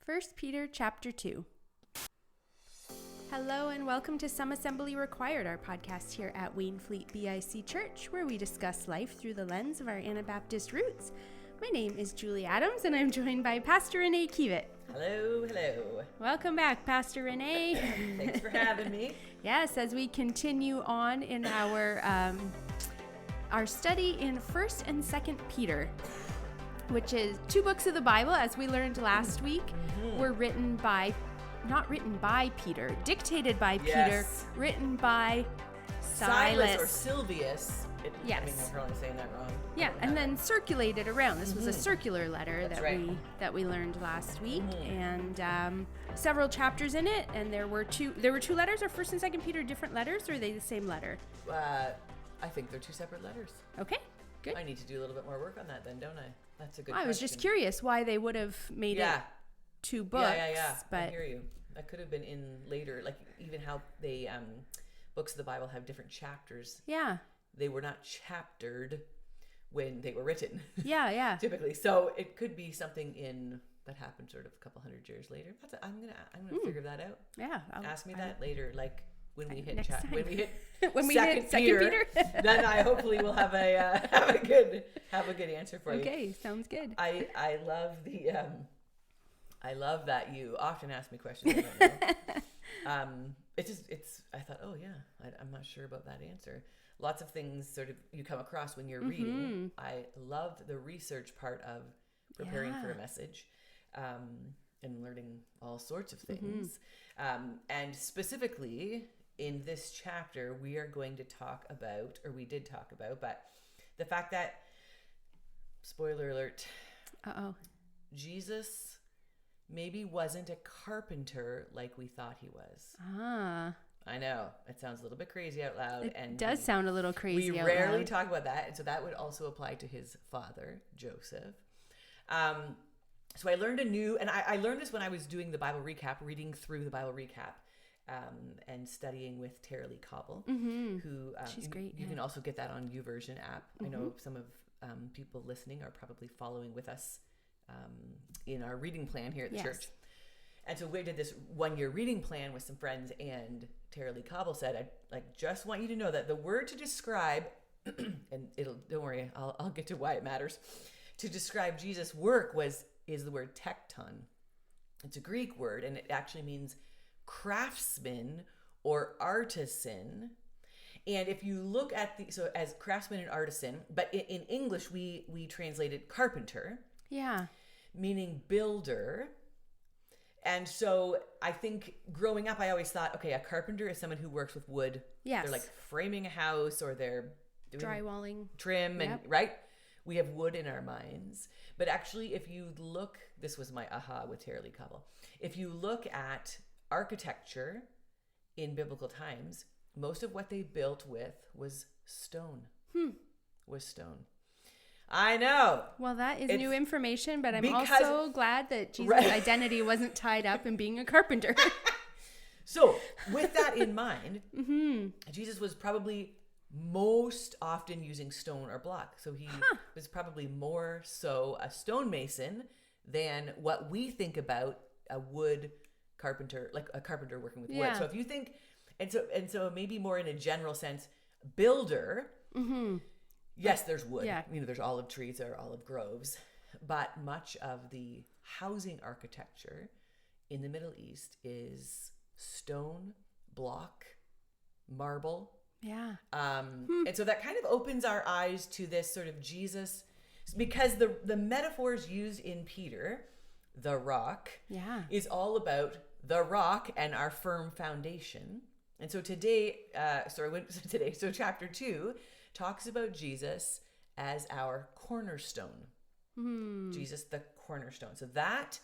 1 Peter chapter 2. Hello and welcome to Some Assembly Required, our podcast here at Wainfleet BIC Church, where we discuss life through the lens of our Anabaptist roots. My name is Julie Adams, and I'm joined by Pastor Renee Kiewit. Hello, hello. Welcome back, Pastor Renee. Thanks for having me. Yes, as we continue on in our study in 1st and 2nd Peter, which is two books of the Bible, as we learned last week, were not written by Peter, dictated by Peter, written by Silas or Silvius. Yes. I mean, I'm probably saying that wrong. Yeah, and then circulated around. This was a circular letter that we learned last week, and several chapters in it. And there were two letters. Are 1st and 2nd Peter different letters, or are they the same letter? I think they're two separate letters. Okay, good. I need to do a little bit more work on that then, don't I? That's a good I was just curious why they would have made it two books. Yeah. But I hear you. That could have been in later, like even how they books of the Bible have different chapters. Yeah. They were not chaptered when they were written. Yeah. Typically. So it could be something that happened sort of a couple hundred years later. I'm gonna figure that out. Yeah. Ask me that later, like when we hit when we hit 2nd Peter. Then I hopefully will have a good answer for you. Okay, sounds good. I love I love that you often ask me questions I don't know. I thought, oh yeah, I'm not sure about that answer. Lots of things sort of you come across when you're reading. I love the research part of preparing for a message, and learning all sorts of things. And specifically in this chapter, we are going to talk about, or we did talk about, but the fact that, spoiler alert, Jesus maybe wasn't a carpenter like we thought he was. I know. It sounds a little bit crazy out loud. It does sound a little crazy out loud. We rarely talk about that. And so that would also apply to his father, Joseph. So I learned I learned this when I was doing the Bible recap, reading through the Bible recap, and studying with Tara-Leigh Cobble, who she's great. You can also get that on YouVersion app. I know some of people listening are probably following with us in our reading plan here at the church. And so we did this 1-year reading plan with some friends, and Tara-Leigh Cobble said, I just want you to know that the word to describe, and don't worry, I'll get to why it matters, to describe Jesus' work is the word tekton. It's a Greek word, and it actually means craftsman or artisan. And if you look at so as craftsman and artisan, but in English we translated carpenter. Yeah. Meaning builder. And so I think growing up, I always thought, okay, a carpenter is someone who works with wood. Yes. They're like framing a house, or they're doing drywalling, trim, and right? We have wood in our minds. But actually, if you look, this was my aha with Tara-Leigh Cobble. If you look at architecture in biblical times, most of what they built with was stone. Was stone. I know. Well, that is new information, but I'm also glad that Jesus' identity wasn't tied up in being a carpenter. So, with that in mind, Jesus was probably most often using stone or block. So he was probably more so a stonemason than what we think about a wood carpenter, like a carpenter working with wood. So if you think, and so maybe more in a general sense, builder. Yes, there's wood. Yeah. There's olive trees or olive groves, but much of the housing architecture in the Middle East is stone, block, marble. Yeah. And so that kind of opens our eyes to this sort of Jesus, because the metaphors used in Peter, the rock, is all about the rock and our firm foundation. And so so chapter 2 talks about Jesus as our cornerstone. Jesus, the cornerstone. So that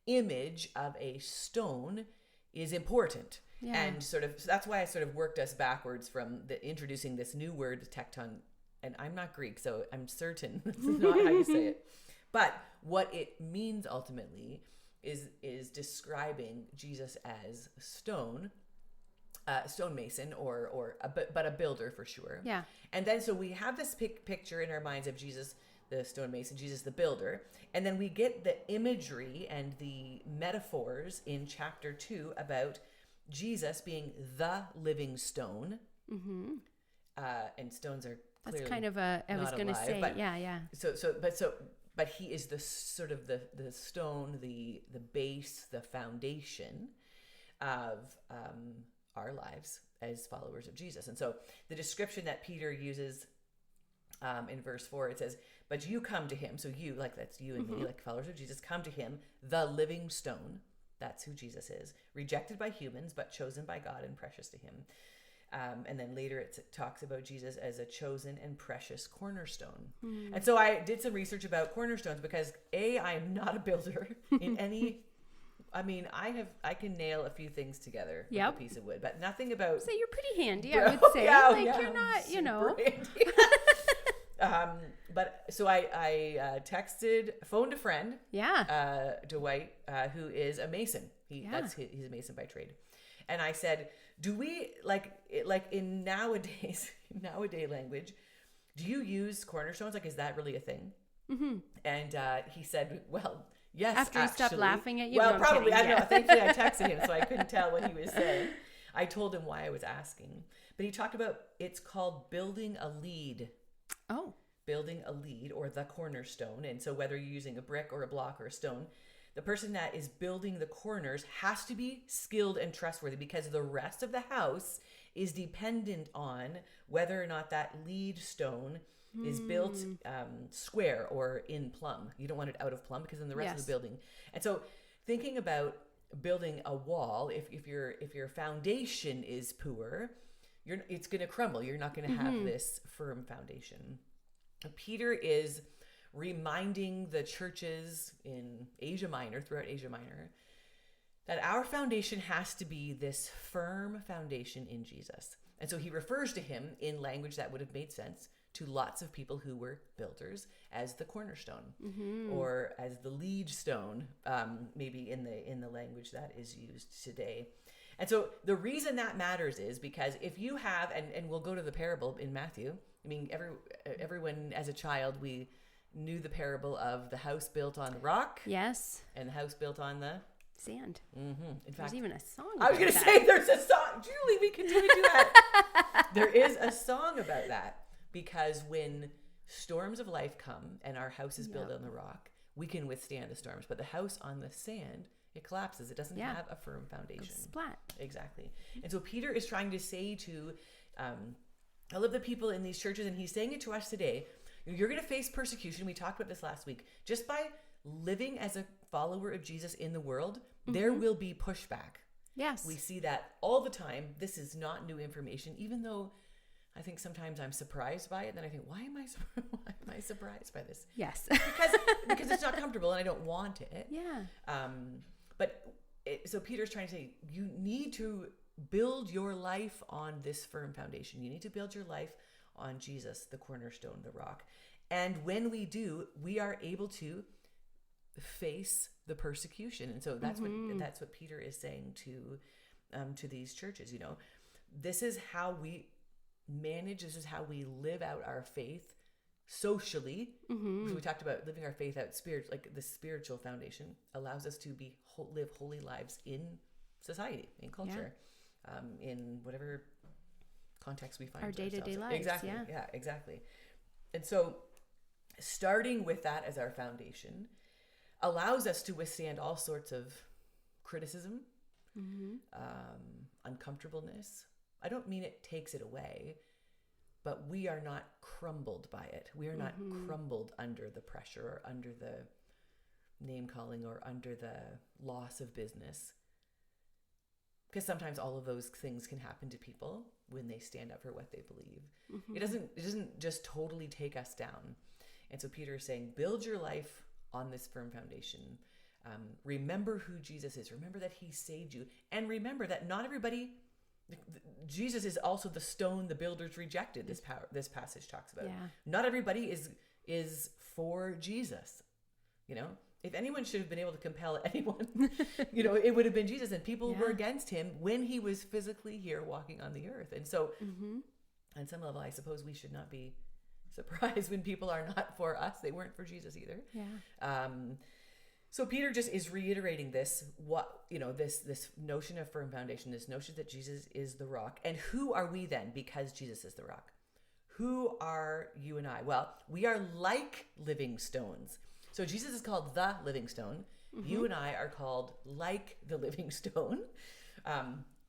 image of a stone is important. Yeah. And so that's why I sort of worked us backwards from introducing this new word, tekton. And I'm not Greek, so I'm certain this is not how you say it. But what it means ultimately is describing Jesus as stone, stonemason but a builder for sure. Yeah. And then so we have this picture in our minds of Jesus the stonemason, Jesus the builder. And then we get the imagery and the metaphors in chapter 2 about Jesus being the living stone. And stones are clearly That's kind of I was going to say, but, yeah. But he is the sort of the stone, the base, the foundation of our lives as followers of Jesus. And so the description that Peter uses in verse 4, it says, but you come to him. So you, like that's you and me, like followers of Jesus, come to him, the living stone. That's who Jesus is. Rejected by humans, but chosen by God and precious to him. And then later it talks about Jesus as a chosen and precious cornerstone. And so I did some research about cornerstones because I am not a builder in any. I mean, I can nail a few things together with a piece of wood, but nothing about. So you're pretty handy, I would say. You're not, you know. But so I phoned a friend. Yeah. Dwight, who is a mason. He's a mason by trade. And I said, do we like in nowadays language, do you use cornerstones? Like, is that really a thing? And he said, well, yes. After he stopped laughing at you? Well, no, probably. I don't know. Thankfully, I texted him, so I couldn't tell what he was saying. I told him why I was asking. But he talked about, it's called building a lead. Oh. Building a lead, or the cornerstone. And so whether you're using a brick or a block or a stone, the person that is building the corners has to be skilled and trustworthy, because the rest of the house is dependent on whether or not that lead stone is built square or in plumb. You don't want it out of plumb, because then the rest of the building. And so thinking about building a wall, if your foundation is poor, it's going to crumble. You're not going to have this firm foundation. Peter is reminding the churches in Asia Minor, throughout Asia Minor, that our foundation has to be this firm foundation in Jesus. And so he refers to him in language that would have made sense to lots of people who were builders as the cornerstone or as the lead stone, maybe in the language that is used today. And so the reason that matters is because if you have, and we'll go to the parable in Matthew. I mean, everyone as a child, we knew the parable of the house built on the rock. Yes. And the house built on the sand. In fact, there's even a song I was going to say there's a song. Julie, we continue to do that. There is a song about that, because when storms of life come and our house is built on the rock, we can withstand the storms. But the house on the sand, it collapses. It doesn't have a firm foundation. Splat. Exactly. And so Peter is trying to say to all of the people in these churches, and he's saying it to us today, you're going to face persecution. We talked about this last week. Just by living as a follower of Jesus in the world, there will be pushback. Yes. We see that all the time. This is not new information, even though I think sometimes I'm surprised by it. Then I think, why am I surprised by this? Yes. because it's not comfortable and I don't want it. Yeah. So Peter's trying to say, you need to build your life on this firm foundation. You need to build your life on Jesus, the cornerstone, the rock. And when we do, we are able to face the persecution. And so that's what Peter is saying to these churches. You know, this is how we manage. This is how we live out our faith socially. So we talked about living our faith out like the spiritual foundation allows us to live holy lives in society, in culture, in whatever context we find our day-to-day lives. Exactly. Yeah, exactly. And so starting with that as our foundation allows us to withstand all sorts of criticism, uncomfortableness. I don't mean it takes it away, but we are not crumbled by it. We are not crumbled under the pressure or under the name calling or under the loss of business. Because sometimes all of those things can happen to people when they stand up for what they believe. It doesn't just totally take us down. And so Peter is saying, build your life on this firm foundation. Remember who Jesus is. Remember that he saved you. And remember that not everybody, Jesus is also the stone the builders rejected, this passage talks about. Yeah. Not everybody is for Jesus. You know, if anyone should have been able to compel anyone, you know, it would have been Jesus. And people were against him when he was physically here walking on the earth. And so on some level, I suppose we should not be surprise when people are not for us. They weren't for Jesus either. Yeah. So Peter just is reiterating this, this notion of firm foundation, this notion that Jesus is the rock. And who are we then because Jesus is the rock? Who are you and I? Well, we are like living stones. So Jesus is called the living stone. Mm-hmm. You and I are called like the living stone,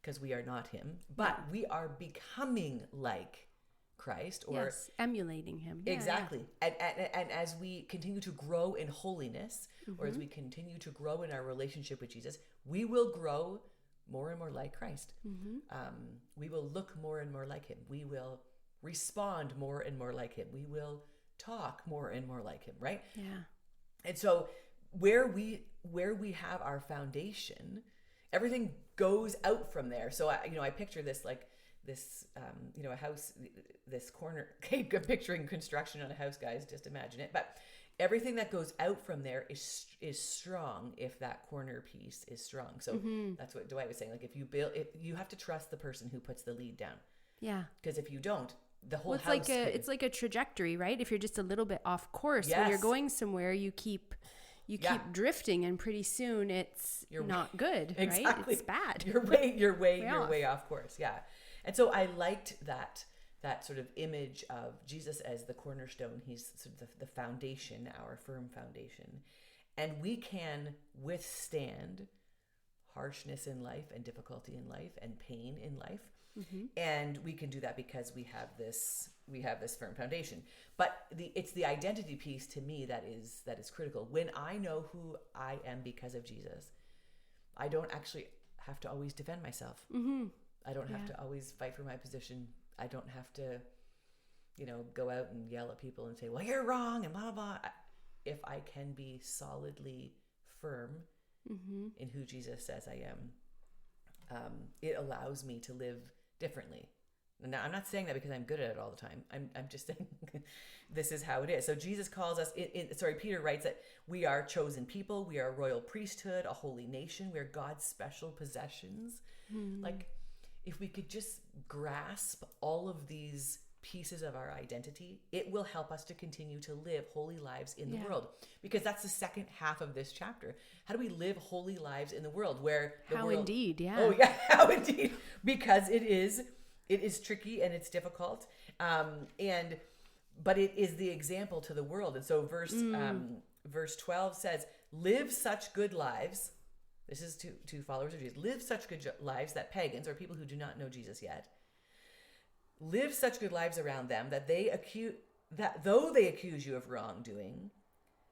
because we are not him, but we are becoming like Christ, or yes, emulating him. Exactly. Yeah. And as we continue to grow in holiness, or as we continue to grow in our relationship with Jesus, we will grow more and more like Christ. We will look more and more like him. We will respond more and more like him. We will talk more and more like him, right? Yeah. And so where we have our foundation, everything goes out from there. So I picture this like this, a house, this corner. Okay, picturing construction on a house, guys. Just imagine it. But everything that goes out from there is strong if that corner piece is strong. So that's what Dwight was saying. Like if you have to trust the person who puts the lead down. Yeah. Because if you don't, the whole house. It's like a trajectory, right? If you're just a little bit off course, when you're going somewhere, you keep drifting, and pretty soon you're not good, exactly. Right? It's bad. You're way off course. Yeah. And so I liked that sort of image of Jesus as the cornerstone. He's sort of the foundation, our firm foundation. And we can withstand harshness in life and difficulty in life and pain in life. And we can do that because we have this firm foundation. But it's the identity piece to me that is critical. When I know who I am because of Jesus, I don't actually have to always defend myself. I don't have to always fight for my position. I don't have to, go out and yell at people and say, well, you're wrong and blah, blah. If I can be solidly firm in who Jesus says I am, it allows me to live differently. Now, I'm not saying that because I'm good at it all the time. I'm just saying this is how it is. So Jesus calls us, Peter writes that we are chosen people, we are a royal priesthood, a holy nation, we are God's special possessions. Like, if we could just grasp all of these pieces of our identity, it will help us to continue to live holy lives in the world. Because that's the second half of this chapter. How do we live holy lives in the world where the how world... indeed, yeah. Oh yeah, how indeed. Because it is tricky and it's difficult. But it is the example to the world. And so verse 12 says, live such good lives. This is to followers of Jesus. Live such good lives that pagans, or people who do not know Jesus yet, live such good lives around them that though they accuse you of wrongdoing,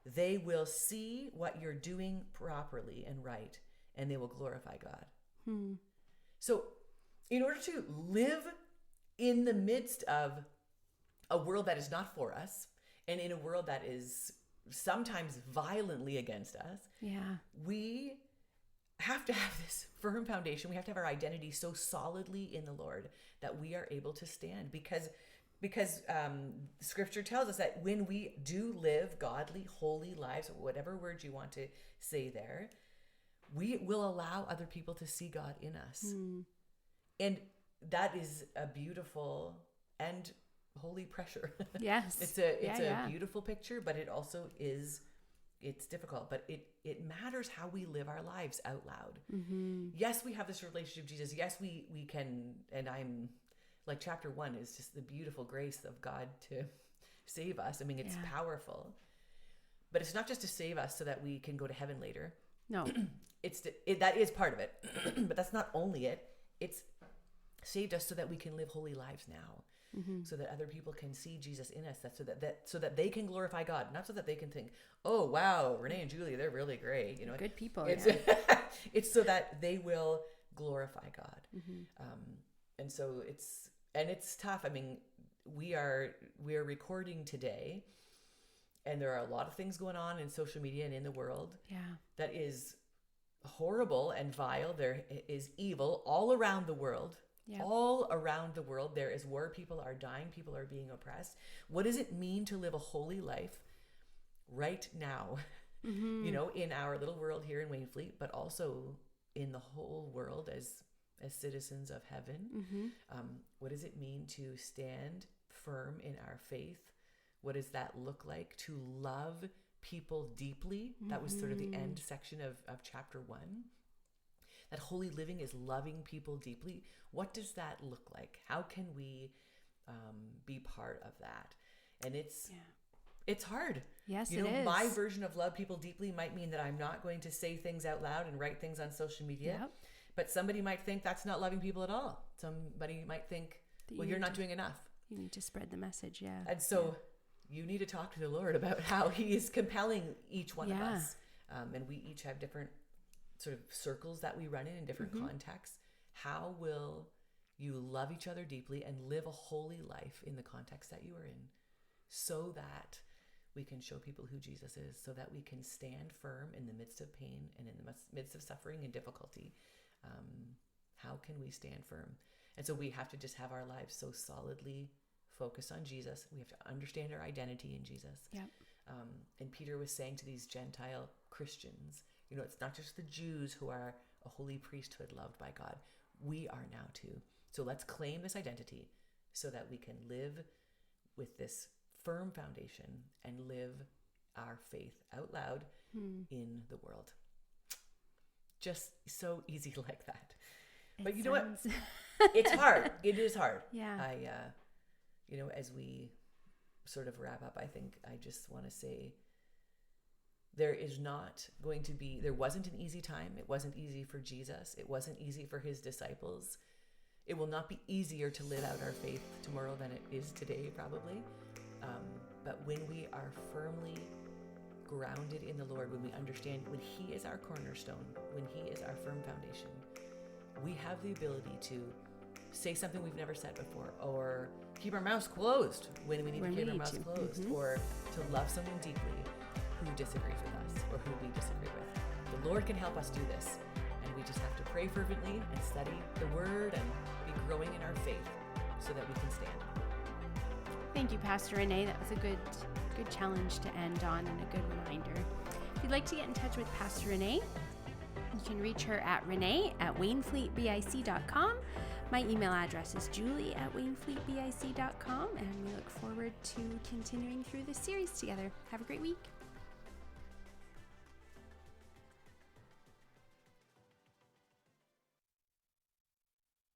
they will see what you're doing properly and right, and they will glorify God. So in order to live in the midst of a world that is not for us, and in a world that is sometimes violently against us, we have to have this firm foundation. We have to have our identity so solidly in the Lord that we are able to stand, because scripture tells us that when we do live godly, holy lives, whatever word you want to say there, we will allow other people to see God in us. And that is a beautiful and holy pressure. Yes. It's a beautiful picture, but it also is, it's difficult, but it matters how we live our lives out loud. Yes, we have this relationship with Jesus. Yes, we can, and I'm like, chapter 1 is just the beautiful grace of God to save us. I mean, it's powerful, but it's not just to save us so that we can go to heaven later. No, that is part of it, but that's not only it. It's saved us so that we can live holy lives now. So that other people can see Jesus in us, so that they can glorify God, not so that they can think, oh wow, Renee and Julie, they're really great, good people. It's so that they will glorify God. And so it's tough. I mean, we are recording today, and there are a lot of things going on in social media and in the world that is horrible and vile. There is evil all around the world. All around the world, there is war. People are dying. People are being oppressed. What does it mean to live a holy life right now? In our little world here in Wainfleet, but also in the whole world as citizens of heaven. What does it mean to stand firm in our faith What does that look like to love people deeply? That was sort of the end section of chapter 1. That holy living is loving people deeply. What does that look like? How can we be part of that? And it's hard. Yes, you know, it is. my version of love people deeply might mean that I'm not going to say things out loud and write things on social media. Yep. But somebody might think that's not loving people at all. Somebody might think, well, you're not doing enough. You need to spread the message, yeah. And so you need to talk to the Lord about how he is compelling each one of us. And we each have different sort of circles that we run in different contexts. How will you love each other deeply and live a holy life in the context that you are in, so that we can show people who Jesus is, so that we can stand firm in the midst of pain and in the midst of suffering and difficulty? How can we stand firm? And so we have to just have our lives so solidly focused on Jesus. We have to understand our identity in Jesus. Yep. And Peter was saying to these Gentile Christians, you know, it's not just the Jews who are a holy priesthood loved by God. We are now too. So let's claim this identity so that we can live with this firm foundation and live our faith out loud in the world. Just so easy like that. But you know what? It's hard. It is hard. Yeah. You know, as we sort of wrap up, I think I just want to say there wasn't an easy time. It wasn't easy for Jesus. It wasn't easy for his disciples. It will not be easier to live out our faith tomorrow than it is today, probably. But when we are firmly grounded in the Lord, when we understand, when he is our cornerstone, when he is our firm foundation, we have the ability to say something we've never said before, or keep our mouths closed when we need to keep our mouths closed, or to love someone deeply who disagrees with us or who we disagree with. The Lord can help us do this, and we just have to pray fervently and study the word and be growing in our faith so that we can stand. Thank you, Pastor Renee. That was a good challenge to end on and a good reminder. If you'd like to get in touch with Pastor Renee, you can reach her at renee@waynefleetbic.com. My email address is julie@waynefleetbic.com, and we look forward to continuing through this series together. Have a great week.